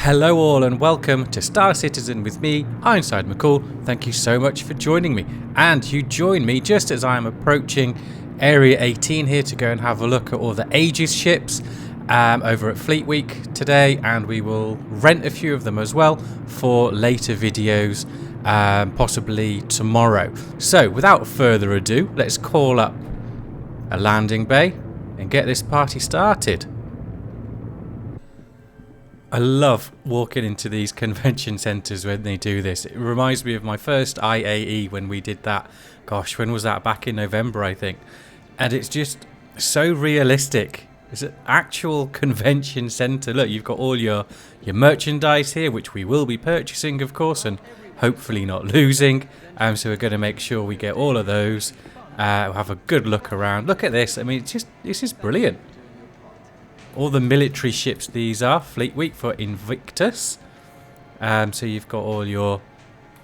Hello all and welcome to Star Citizen with me, Ironside McCall. Thank you so much for joining me. And you join me just as I am approaching Area 18 here to go and have a look at all the Aegis ships over at Fleet Week today, and we will rent a few of them as well for later videos, possibly tomorrow. So without further ado, let's call up a landing bay and get this party started. I love walking into these convention centres when they do this. It reminds me of my first IAE when we did that. Gosh, when was that? Back in November, I think. And it's just so realistic. It's an actual convention centre. Look, you've got all your merchandise here, which we will be purchasing, of course, and hopefully not losing. So we're going to make sure we get all of those. We'll have a good look around. Look at this. I mean, this is brilliant. All the military ships these are, Fleet Week for Invictus. So you've got all your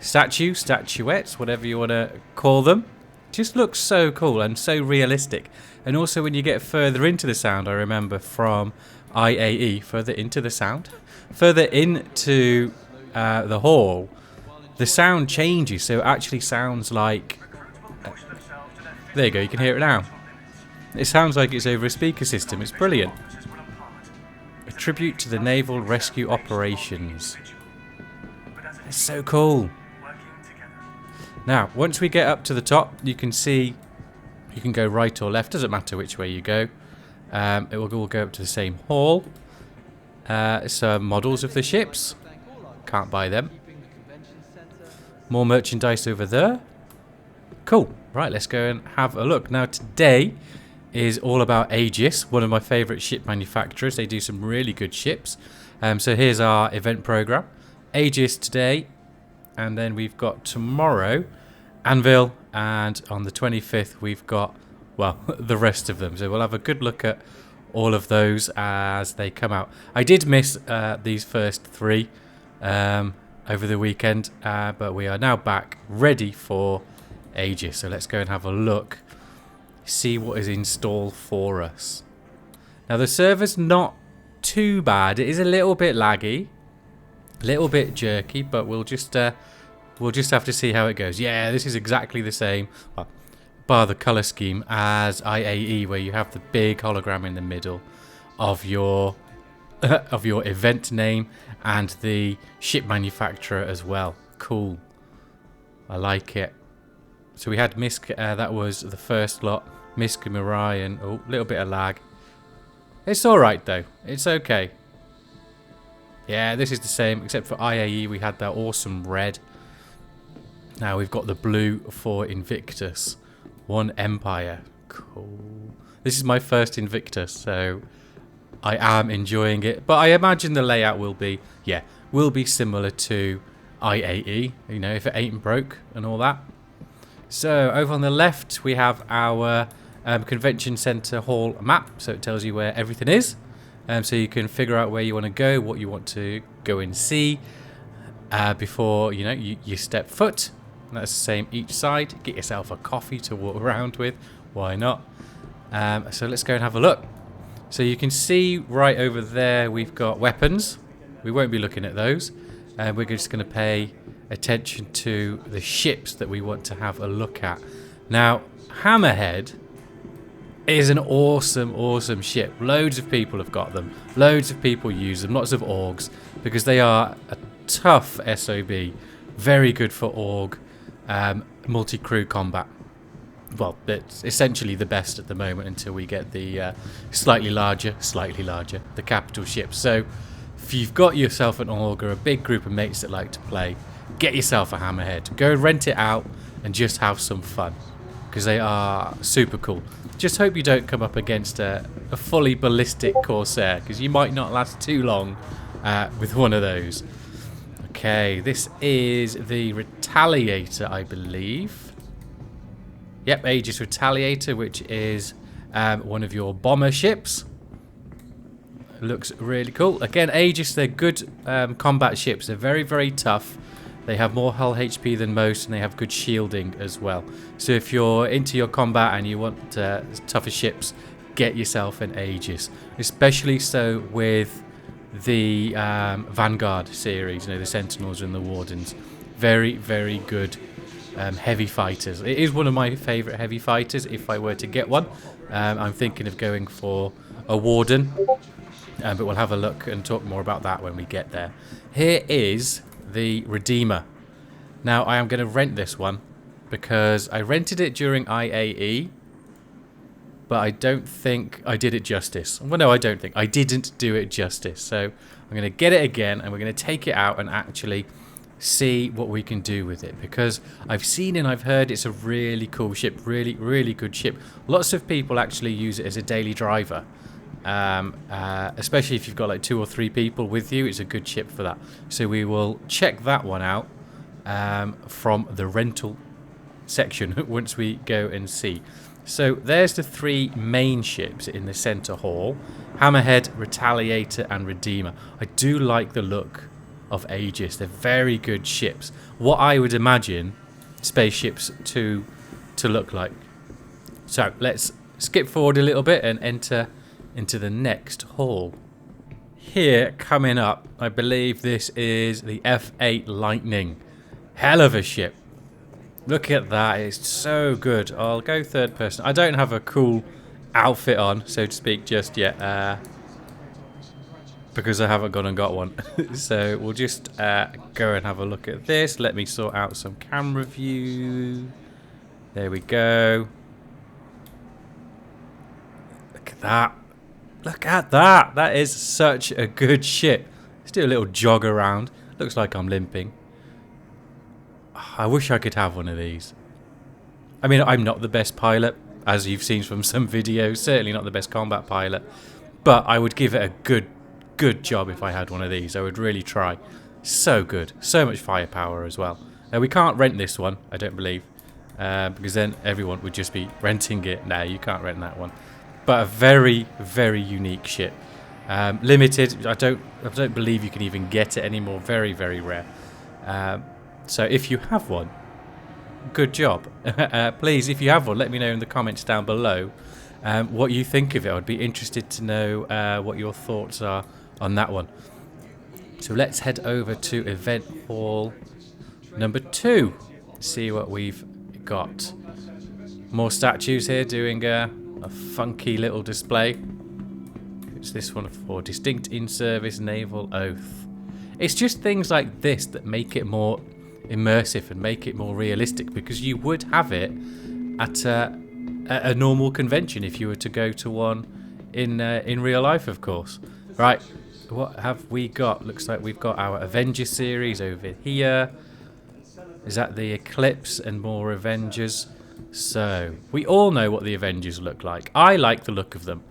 statuettes, whatever you want to call them. Just looks so cool and so realistic. And also when you get further into the sound, I remember from IAE, further into the hall, the sound changes. So it actually sounds like... there you go, you can hear it now. It sounds like it's over a speaker system. It's brilliant. A tribute to the Naval Rescue Operations. It's so cool. Now, once we get up to the top, you can see you can go right or left. Doesn't matter which way you go. It will all go up to the same hall. Some models of the ships. Can't buy them. More merchandise over there. Cool. Right, let's go and have a look. Now, today is all about Aegis, one of my favourite ship manufacturers. They do some really good ships. So here's our event program. Aegis today, and then we've got tomorrow Anvil, and on the 25th we've got, well, the rest of them. So we'll have a good look at all of those as they come out. I did miss these first three over the weekend, but we are now back ready for Aegis. So let's go and have a look, see what is in store for us. Now the server's not too bad. It is a little bit laggy, a little bit jerky, but we'll just have to see how it goes. Yeah, this is exactly the same, well, bar the color scheme, as IAE, where you have the big hologram in the middle of your event name and the ship manufacturer as well. Cool. I like it. So we had Misk, that was the first lot. Misk and Mirai, and oh, a little bit of lag. It's alright though. It's okay. Yeah, this is the same, except for IAE we had that awesome red. Now we've got the blue for Invictus. One Empire. Cool. This is my first Invictus, so I am enjoying it. But I imagine the layout will be similar to IAE. You know, if it ain't broke and all that. So over on the left we have our convention center hall map, so it tells you where everything is, so you can figure out where you want to go, what you want to go and see before you step foot. And that's the same each side. Get yourself a coffee to walk around with, why not? So let's go and have a look. So you can see right over there we've got weapons. We won't be looking at those. We're just going to pay attention to the ships that we want to have a look at. Now, Hammerhead is an awesome ship. Loads of people have got them. Loads of people use them. Lots of orgs, because they are a tough SOB. Very good for org multi-crew combat. Well, it's essentially the best at the moment until we get the slightly larger, the capital ships. So if you've got yourself an org or a big group of mates that like to play, get yourself a Hammerhead. Go rent it out and just have some fun, because they are super cool. Just hope you don't come up against a fully ballistic Corsair, because you might not last too long with one of those. Okay, this is the Retaliator, I believe. Yep, Aegis Retaliator, which is one of your bomber ships. Looks really cool. Again, Aegis, they're good combat ships. They're very, very tough. They have more hull HP than most, and they have good shielding as well. So if you're into your combat and you want tougher ships, get yourself an Aegis. Especially so with the Vanguard series, you know, the Sentinels and the Wardens. Very, very good heavy fighters. It is one of my favourite heavy fighters if I were to get one. I'm thinking of going for a Warden, but we'll have a look and talk more about that when we get there. Here is the Redeemer. Now, I am going to rent this one because I rented it during IAE, but I don't think I did it justice. Well, no, I don't think. I didn't do it justice. So I'm going to get it again, and we're going to take it out and actually see what we can do with it, because I've seen and I've heard it's a really cool ship, really, really good ship. Lots of people actually use it as a daily driver, especially if you've got like 2 or 3 people with you. It's a good ship for that. So we will check that one out from the rental section once we go and see. So there's the 3 main ships in the center hall: Hammerhead, Retaliator and Redeemer. I do like the look of Aegis. They're very good ships. What I would imagine spaceships to look like. So let's skip forward a little bit and enter into the next hall. Here, coming up, I believe this is the F8 Lightning. Hell of a ship. Look at that. It's so good. I'll go third person. I don't have a cool outfit on, so to speak, just yet. Because I haven't gone and got one. So we'll just go and have a look at this. Let me sort out some camera view. There we go. Look at that. Look at that. That is such a good ship. Let's do a little jog around. Looks like I'm limping. I wish I could have one of these. I mean, I'm not the best pilot, as you've seen from some videos. Certainly not the best combat pilot. But I would give it a good job if I had one of these. I would really try. So good. So much firepower as well. We can't rent this one, I don't believe, because then everyone would just be renting it. No, you can't rent that one. But a very, very unique ship. Limited. I don't believe you can even get it anymore. Very, very rare. So if you have one, good job. Please, if you have one, let me know in the comments down below what you think of it. I'd be interested to know what your thoughts are on that one. So let's head over to event hall number 2. See what we've got. More statues here doing a funky little display. It's this one for distinct in-service naval oath. It's just things like this that make it more immersive and make it more realistic, because you would have it at a normal convention if you were to go to one in real life, of course. Right, what have we got? Looks like we've got our Avengers series over here. Is that the Eclipse and more Avengers? So we all know what the Avengers look like. I like the look of them.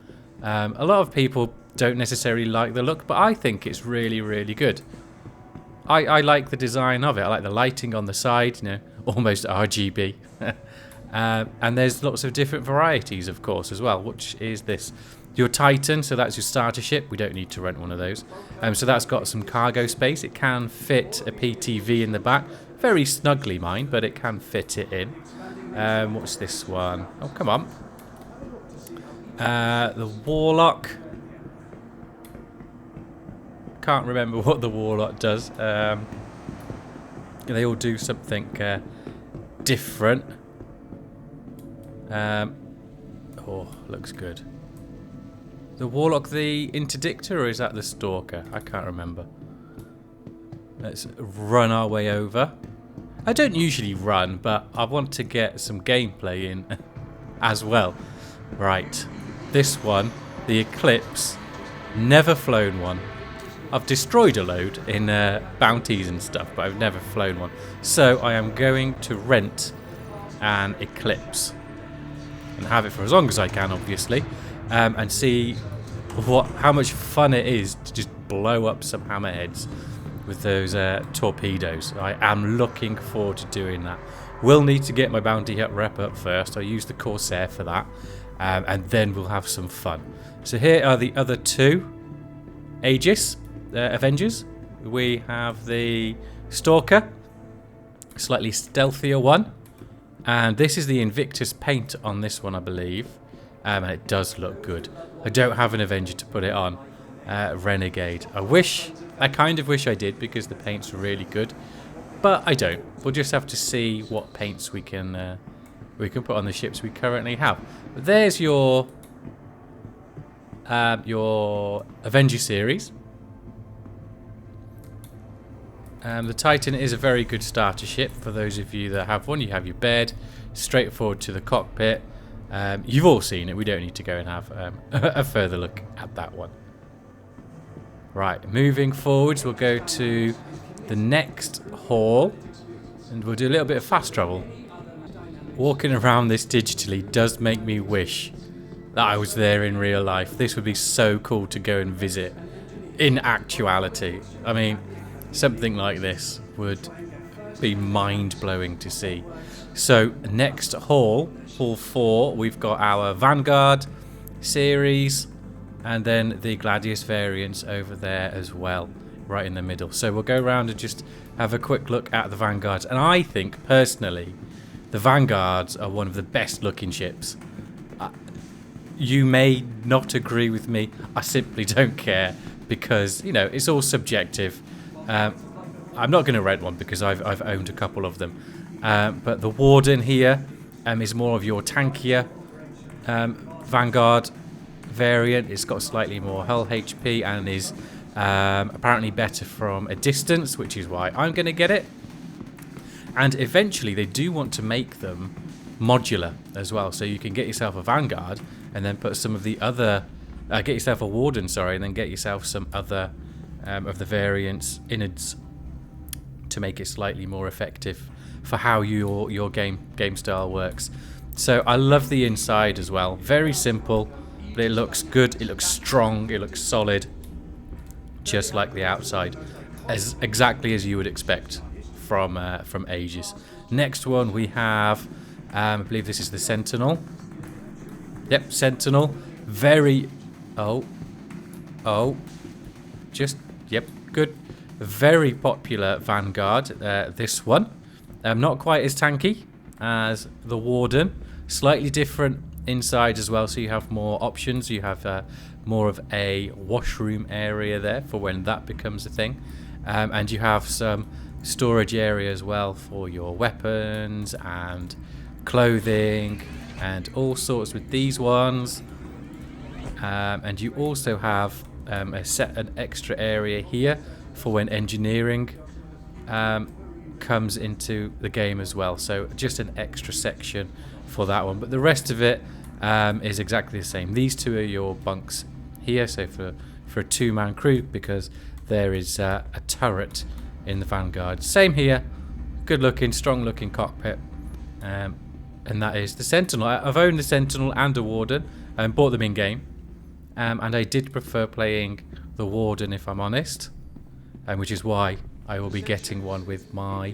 A lot of people don't necessarily like the look, but I think it's really, really good. I like the design of it. I like the lighting on the side, you know, almost RGB. And there's lots of different varieties, of course, as well. Which is this? Your Titan, so that's your starter ship. We don't need to rent one of those. So that's got some cargo space. It can fit a PTV in the back. Very snugly, mind, but it can fit it in. What's this one? Oh, come on. The Warlock. Can't remember what the Warlock does. They all do something different. Oh, looks good. The Warlock, the Interdictor, or is that the Stalker? I can't remember. Let's run our way over. I don't usually run, but I want to get some gameplay in as well. Right. This one, the Eclipse. Never flown one. I've destroyed a load in bounties and stuff, but I've never flown one. So I am going to rent an Eclipse and have it for as long as I can, obviously, and see how much fun it is to just blow up some hammerheads with those torpedoes. I am looking forward to doing that. We'll need to get my bounty rep up first. I'll use the Corsair for that, and then we'll have some fun. So here are the other 2 Aegis Avengers. We have the Stalker, slightly stealthier one, and this is the Invictus paint on this one, I believe, and it does look good. I don't have an Avenger to put it on, Renegade. I kind of wish I did because the paint's really good, but I don't. We'll just have to see what paints we can put on the ships we currently have. But there's your Avenger series. The Titan is a very good starter ship for those of you that have one. You have your bed, straight forward to the cockpit. You've all seen it. We don't need to go and have a further look at that one. Right, moving forwards, we'll go to the next hall, and we'll do a little bit of fast travel. Walking around this digitally does make me wish that I was there in real life. This would be so cool to go and visit in actuality. I mean, something like this would be mind-blowing to see. So, next hall 4, we've got our Vanguard series, and then the Gladius variants over there as well, right in the middle. So we'll go around and just have a quick look at the Vanguards. And I think, personally, the Vanguards are one of the best looking ships. You may not agree with me. I simply don't care because, you know, it's all subjective. I'm not going to rent one because I've owned a couple of them. But the Warden here is more of your tankier Vanguard variant. It's got slightly more hull HP and is apparently better from a distance, which is why I'm going to get it. And eventually they do want to make them modular as well, so you can get yourself a Vanguard and then put some of the other get yourself a Warden, sorry, and then get yourself some other of the variants innards to make it slightly more effective for how your game style works. So I love the inside as well. Very simple, but it looks good, it looks strong, it looks solid, just like the outside, as exactly as you would expect from Aegis. Next one we have, I believe this is the Sentinel. Yep, Sentinel. Very, yep, good. Very popular Vanguard, this one. Not quite as tanky as the Warden. Slightly different inside as well, so you have more options. You have more of a washroom area there for when that becomes a thing. And you have some storage area as well for your weapons and clothing and all sorts with these ones. And you also have an extra area here for when engineering comes into the game as well. So just an extra section for that one. But the rest of it is exactly the same. These two are your bunks here, so for a two-man crew, because there is a turret in the Vanguard. Same here. Good looking, strong looking cockpit. And that is the Sentinel. I've owned the Sentinel and a Warden and bought them in game. And I did prefer playing the Warden, if I'm honest, which is why I will be getting one with my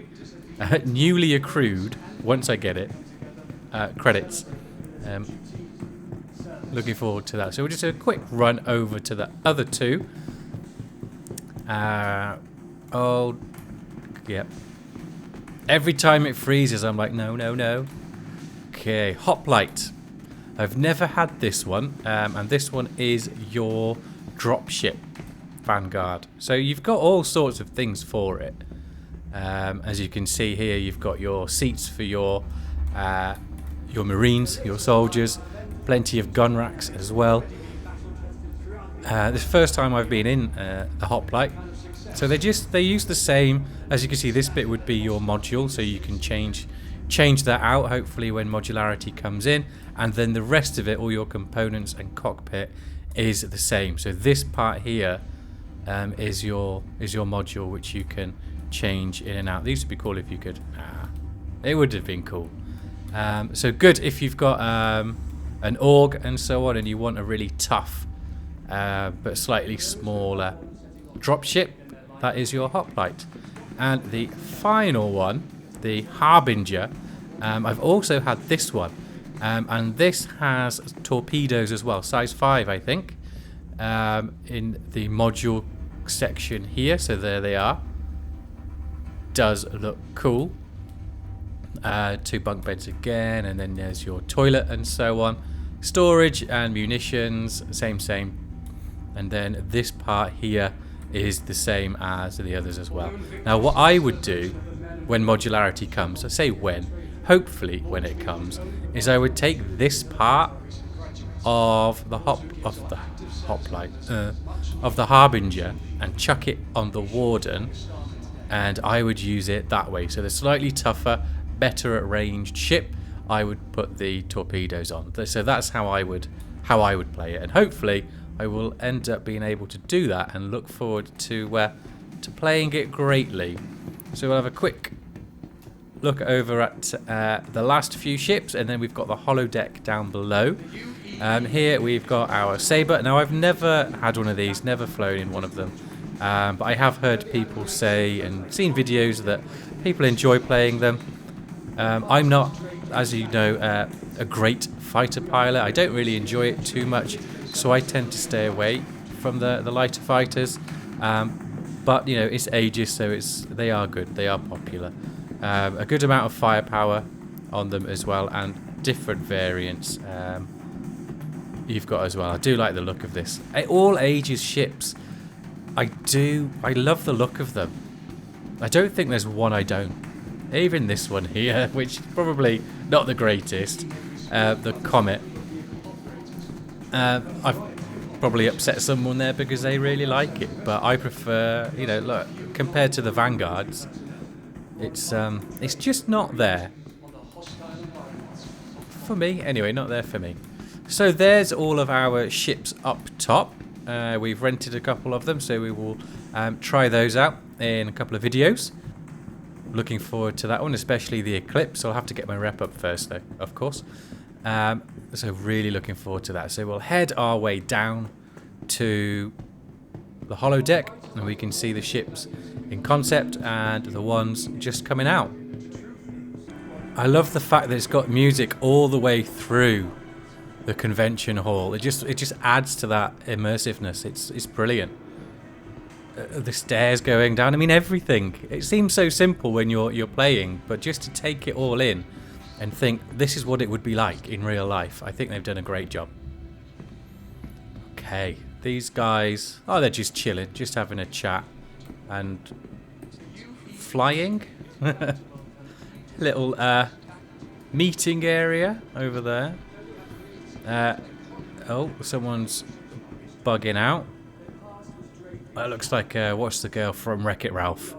newly accrued, once I get it, credits. Looking forward to that. So we'll just do a quick run over to the other two. Yep. Every time it freezes, I'm like, no. Okay, Hoplite. I've never had this one, and this one is your dropship Vanguard. So you've got all sorts of things for it. As you can see here, you've got your seats for your Marines, your soldiers, plenty of gun racks as well. This is the first time I've been in the Hoplite. So they use the same. As you can see, this bit would be your module, so you can change that out hopefully when modularity comes in, and then the rest of it, all your components and cockpit, is the same. So this part here is your module, which you can change in and out. These would be cool if you could. It would have been cool. So good if you've got an AUG and so on, and you want a really tough but slightly smaller dropship. That is your Hoplite. And the final one, the Harbinger, I've also had this one, and this has torpedoes as well, size 5 I think, in the module section here. So there they are. Does look cool. 2 bunk beds again, and then there's your toilet and so on. Storage and munitions, same. and then this part here is the same as the others as well. Now what I would do when modularity comes, I say when, hopefully when it comes, is I would take this part of the Harbinger and chuck it on the Warden, and I would use it that way. So the slightly tougher, better at ranged ship, I would put the torpedoes on. So that's how I would play it, and hopefully I will end up being able to do that and look forward to playing it greatly. So we'll have a quick look over at the last few ships, and then we've got the holodeck down below. Here we've got our Sabre. Now I've never had one of these, never flown in one of them, but I have heard people say and seen videos that people enjoy playing them. I'm not, as you know, a great fighter pilot. I don't really enjoy it too much, so I tend to stay away from the lighter fighters. But you know, it's Aegis, so they are good, they are popular. A good amount of firepower on them as well, and different variants you've got as well. I do like the look of this. All Aegis ships, I love the look of them. I don't think there's one I don't. Even this one here, which is probably not the greatest, the Comet. I've probably upset someone there because they really like it, but I prefer, you know, look, compared to the Vanguards, it's just not there for me. Anyway, not there for me. So there's all of our ships up top. We've rented a couple of them, so we will try those out in a couple of videos. Looking forward to that one, especially the Eclipse. I'll have to get my rep up first though, of course. So really looking forward to that. So we'll head our way down to the holodeck, and we can see the ships in concept and the ones just coming out. I love the fact that it's got music all the way through the convention hall. It just adds to that immersiveness. It's brilliant. The stairs going down, I mean everything. It seems so simple when you're playing, but just to take it all in and think this is what it would be like in real life, I think they've done a great job. Okay, these guys, oh, they're just chilling, just having a chat and flying. Little meeting area over there. Oh, someone's bugging out. That looks like, what's the girl from Wreck-It Ralph?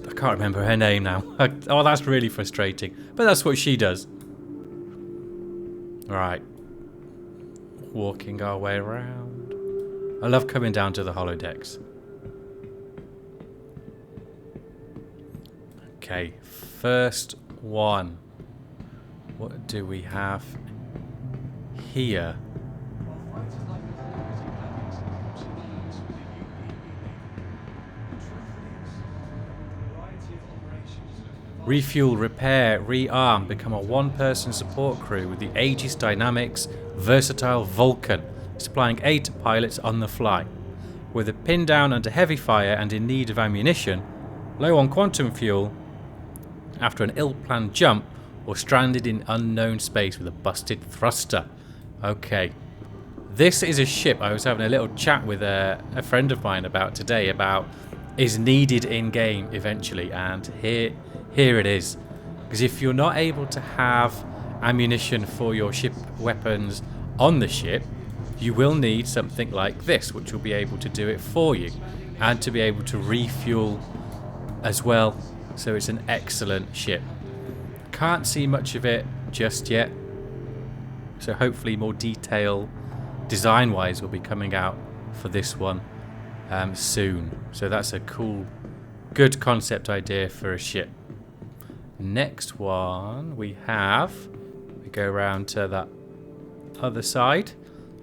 I can't remember her name now. Oh, that's really frustrating. But that's what she does. Right. Walking our way around. I love coming down to the holodecks. Okay, first one. What do we have here? Refuel, repair, rearm, become a one-person support crew with the Aegis Dynamics versatile Vulcan, supplying aid to pilots on the fly. Whether pinned down under heavy fire and in need of ammunition, low on quantum fuel, after an ill-planned jump, or stranded in unknown space with a busted thruster. Okay. This is a ship I was having a little chat with a friend of mine about today, about is needed in-game eventually, and here it is. Because if you're not able to have ammunition for your ship weapons on the ship, you will need something like this, which will be able to do it for you, and to be able to refuel as well. So it's an excellent ship. Can't see much of it just yet, so hopefully more detail design wise will be coming out for this one soon. So that's a cool, good concept idea for a ship. Next one we go around to that other side.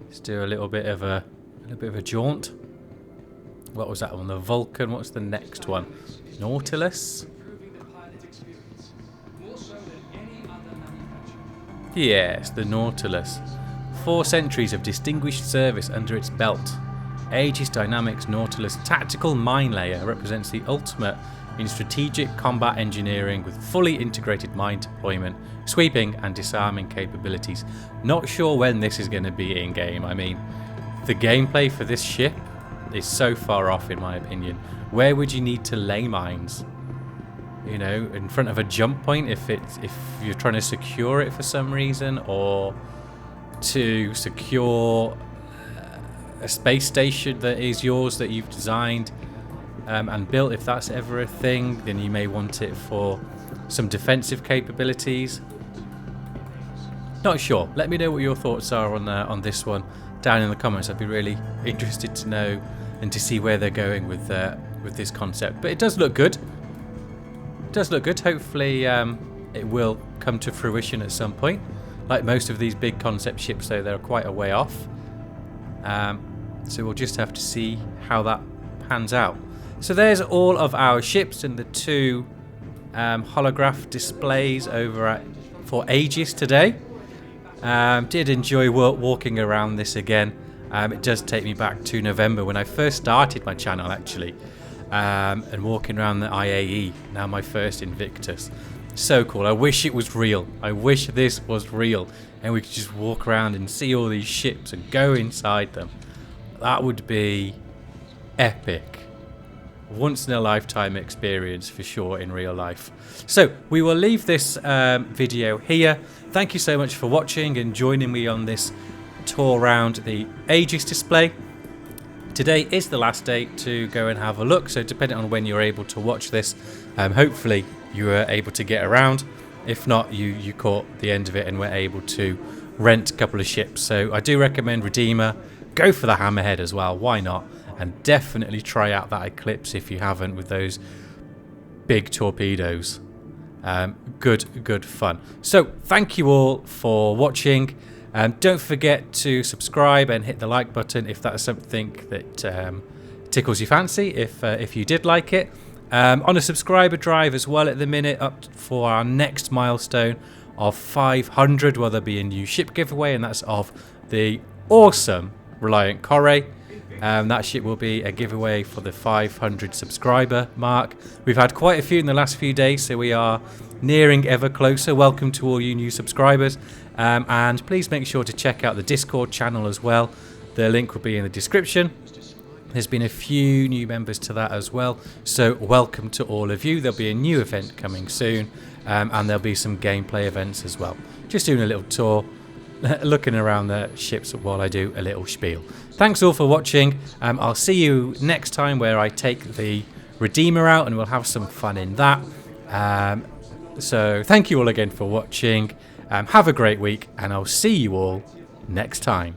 Let's do a little bit of a jaunt. What was that one? The Vulcan. What's the next one? Nautilus. Yes, the Nautilus. 4 centuries of distinguished service under its belt. Aegis Dynamics Nautilus Tactical Mine Layer represents the ultimate in strategic combat engineering with fully integrated mine deployment, sweeping and disarming capabilities. Not sure when this is going to be in game. I mean, the gameplay for this ship is so far off in my opinion. Where would you need to lay mines? You know, in front of a jump point if you're trying to secure it for some reason, or to secure a space station that is yours that you've designed and built. If that's ever a thing, then you may want it for some defensive capabilities. Not sure. Let me know what your thoughts are on this one down in the comments. I'd be really interested to know and to see where they're going with this concept. But it does look good. It does look good. Hopefully it will come to fruition at some point. Like most of these big concept ships, though, they're quite a way off. So we'll just have to see how that pans out. So there's all of our ships and the 2 holograph displays over for Aegis today. Did enjoy walking around this again. It does take me back to November when I first started my channel, actually. And walking around the IAE, now my first Invictus. So cool. I wish it was real. I wish this was real and we could just walk around and see all these ships and go inside them. That would be epic. Once in a lifetime experience for sure in real life. So we will leave this video here. Thank you so much for watching and joining me on this tour around the Aegis display. Today is the last day to go and have a look, so depending on when you're able to watch this, hopefully you were able to get around. If not, you caught the end of it and were able to rent a couple of ships. So I do recommend Redeemer. Go for the Hammerhead as well, why not? And definitely try out that Eclipse if you haven't, with those big torpedoes. Good fun. So thank you all for watching. Don't forget to subscribe and hit the like button if that's something that tickles your fancy, if you did like it. On a subscriber drive as well at the minute, up for our next milestone of 500, where there'll be a new ship giveaway, and that's of the awesome Reliant Corre. That ship will be a giveaway for the 500 subscriber mark. We've had quite a few in the last few days, so we are nearing ever closer. Welcome to all you new subscribers, and please make sure to check out the Discord channel as well. The link will be in the description. There's been a few new members to that as well, so welcome to all of you. There'll be a new event coming soon, and there'll be some gameplay events as well. Just doing a little tour, looking around the ships while I do a little spiel. Thanks all for watching. I'll see you next time where I take the Redeemer out and we'll have some fun in that. So thank you all again for watching. Have a great week, and I'll see you all next time.